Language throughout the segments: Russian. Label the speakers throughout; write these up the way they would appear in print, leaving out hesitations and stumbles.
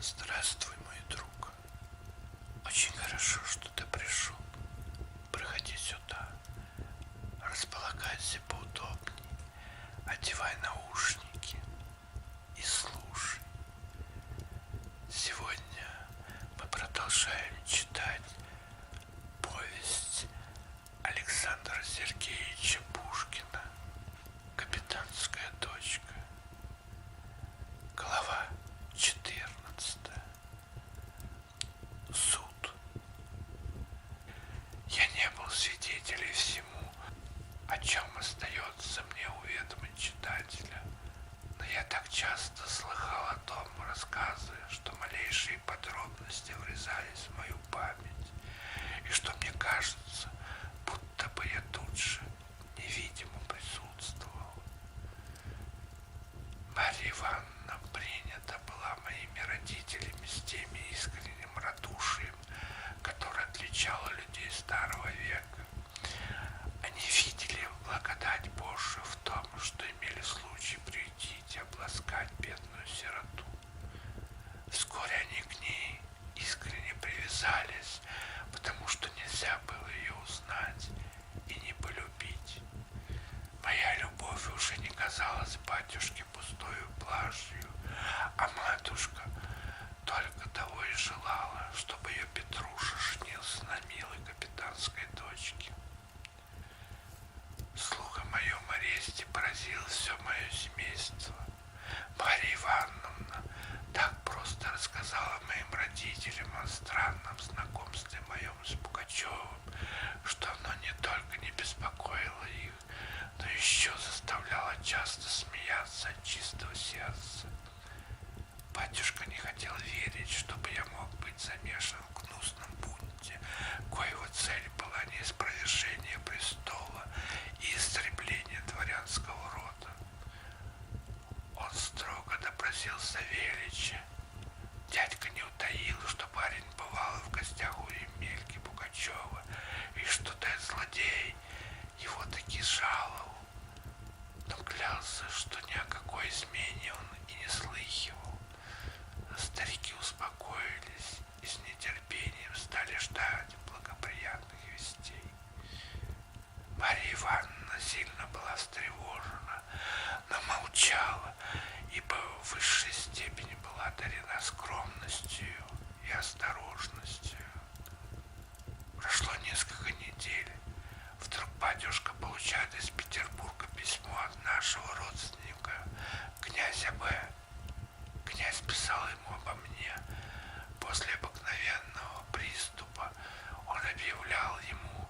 Speaker 1: Здравствуй, мой друг. Очень хорошо, что ты пришел. Проходи сюда. Располагайся поудобней. Одевай наушники и слушай. Сегодня мы продолжаем читать повесть Александра Сергеевича Пушкина «Капитанская дочка». Глава 14. Суд. Я не был свидетелем всему, о чем остается мне уведомить читателя, но я так часто слыхал о том рассказы, что малейшие подробности врезались в мою память, и что мне кажется, будто бы я тут же невидимо присутствовал. Марья Ивановна принята была моими родителями с теми искренним радушием, которое отличало людей старого века. Они видели благодать Божию в том, что имели случай приютить и обласкать бедную сироту. Вскоре они к ней искренне привязались, потому что нельзя было ее узнать и не полюбить. Моя любовь уже не казалась батюшке пустою блажью, а матушка только того и желала, чтобы ее Петруша женился на милой капитанской дочке. Слух о моем аресте поразил все мое семейство. Марья Ивановна так просто рассказала моим родителям о странном знакомстве моем с Пугачевым, что оно не только не беспокоило их, но еще заставляло часто смеяться от чистого сердца. Батюшка не хотел верить, чтобы я мог быть замешан в гнусном бунте, коего цель была не спровержение престола и истребление дворянского рода. Он строго допросил Савельича. Дядька не утаил, что парень бывал в гостях у Емельки Пугачева, и что тот злодей его таки жаловал, но клялся, что ни о какой измене он и не слыхивал. Старики успокоились и с нетерпением стали ждать благоприятных вестей. Марья Ивановна сильно была встревожена, но молчала, ибо в высшей степени была одарена скромностью и осторожностью. Прошло несколько недель. Вдруг батюшка получает из Петербурга письмо от нашего родственника, князя Б. Князь писал ему обо мне. После обыкновенного приступа он объявлял ему,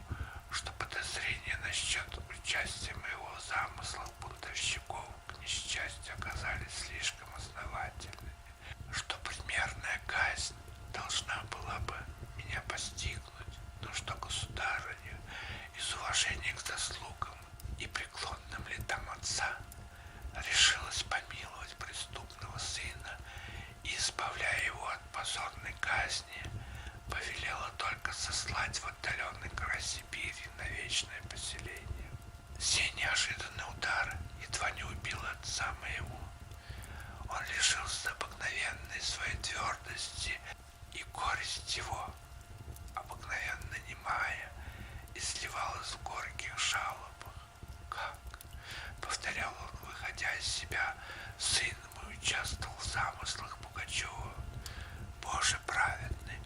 Speaker 1: что подозрения насчет участия моего в замыслах бунтовщиков к несчастью оказались слишком основательными, что примерная казнь должна была бы меня постигнуть, но что государыня из уважения к заслугам и преклонным летам отца решилась помиловать преступного сына и, избавляя его от позорной казни, повелела только сослать в отдаленный край Сибири на вечное поселение. Сей неожиданный удар едва не убил отца моего. Он лишился обыкновенной своей твердости, и горесть его, обыкновенно немая, изливалась в горьких жалобах. Как, повторял он, выходя из себя, сын мой участвовал в замыслах Пугачева. Боже праведный,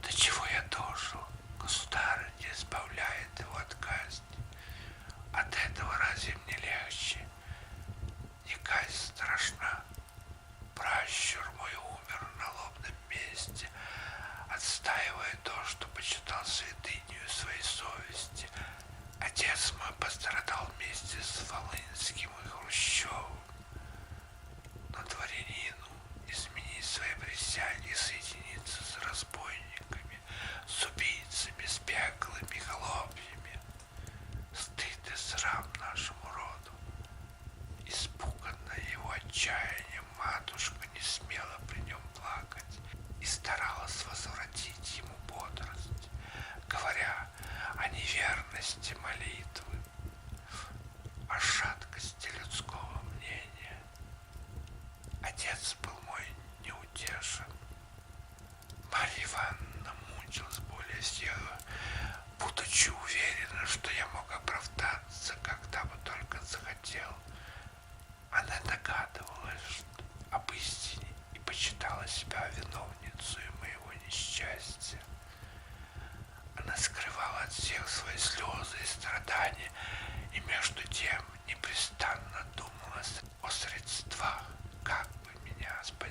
Speaker 1: до чего я дожил? Государыня избавляет его от казни. От этого разве мне легче? Не казнь страшна. Пращур мой умер на лобном месте, отстаивая то, что почитал святынею своей совести. Отец мой пострадал вместе с Волынским и Хрущевым. Но дворянину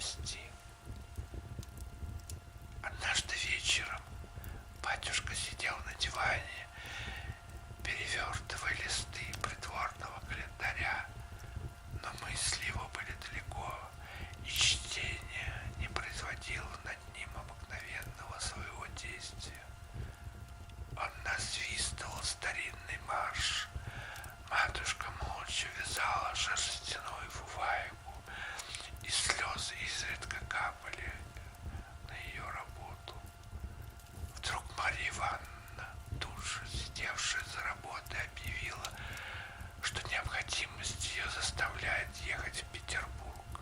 Speaker 1: спасти. Однажды вечером батюшка сидел на диване, перевертывая листы придворного календаря, но мысли его были далеко, и чтение не производило над ним обыкновенного своего действия. Он насвистывал старинный марш. Матушка молча вязала шерстяную фуфайку, и слезы изредка капали на ее работу. Вдруг Марья Ивановна, тут же сидевшая за работой, объявила, что необходимость ее заставляет ехать в Петербург,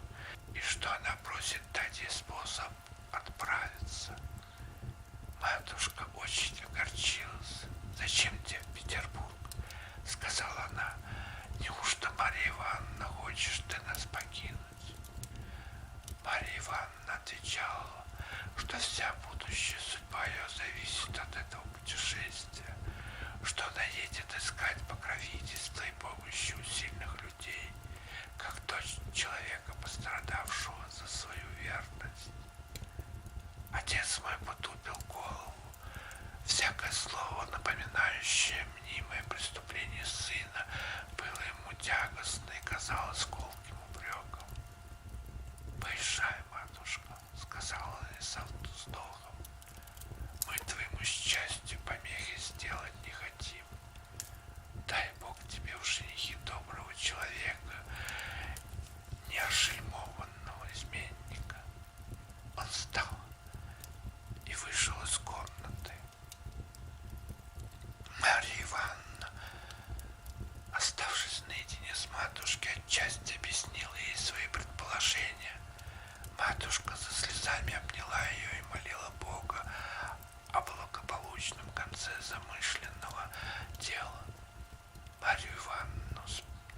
Speaker 1: и что она просит дать ей способ отправиться. Матушка очень огорчилась. «Зачем тебе в Петербург?» — сказала она. «Неужто, Марья Ивановна, хочешь ты нас покинуть?» Марья Ивановна отвечала, что вся будущая судьба ее зависит от этого путешествия, что она едет искать покровительства и помощи у сильных людей, как дочь человека, пострадавшего за свою верность. Отец мой потупил голову. Всякое слово, напоминающее мнимое преступление сына, было ему тягостно и казалось колким упреком. «Поезжай, матушка», — сказала она со вздохом. «Мы твоему счастью помехи сделать не хотим. Дай Бог тебе в женихи доброго человека, не ошельмованного изменника». Он встал и вышел из комнаты. Марья Ивановна, оставшись наедине с матушкой, отчасти объяснила ей свои предположения. Матушка со слезами обняла ее и молила Бога о благополучном конце замышленного дела. Марью Ивановну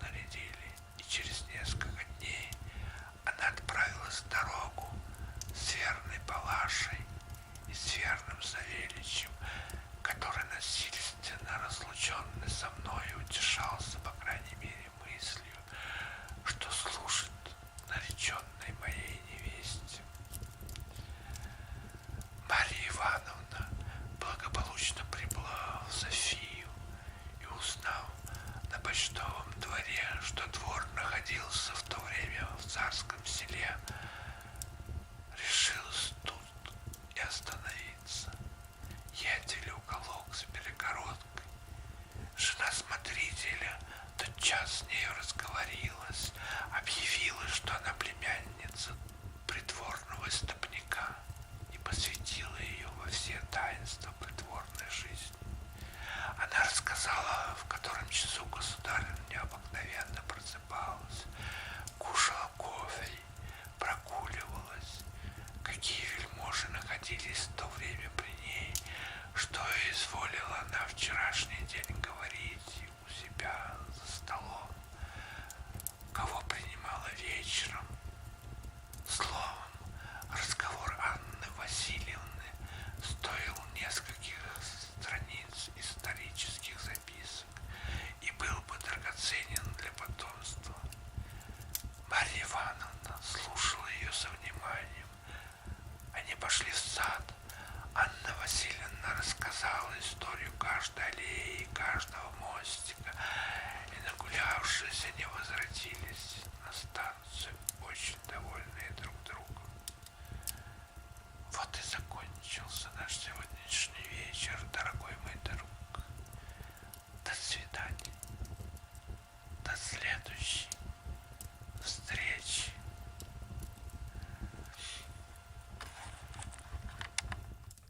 Speaker 1: нарядили, и через несколько дней она отправилась в дорогу с верной Палашей и с верным Савельичем, который насильственно разлученный со мной утешался, по крайней мере, мыслью, что служит нареченной моей невесте. Марья Ивановна благополучно прибыла в Софию и, узнав на почтовом дворе, что двор находился в то время в Царском селе, решилась тут и остановиться. Ей отвели уголок с перегородкой. Жена смотрителя тотчас с нею разговорилась, объявила, что она племянница придворного истопника, и посвятила ее во все таинства придворной жизни. Она рассказала, в котором часу государыня необыкновенно просыпалась, кушала кофе, прогуливалась, какие вельможи находились в то время при ней, что изволила она вчерашний день говорить у себя за столом, кого принимала вечером. Словом, разговор Анны Васильевны стоил нескольких страниц исторических записок и был бы драгоценен для потомства. Марья Ивановна слушала ее со вниманием. Они пошли в сад. Анна Васильевна рассказала историю каждой аллеи и каждого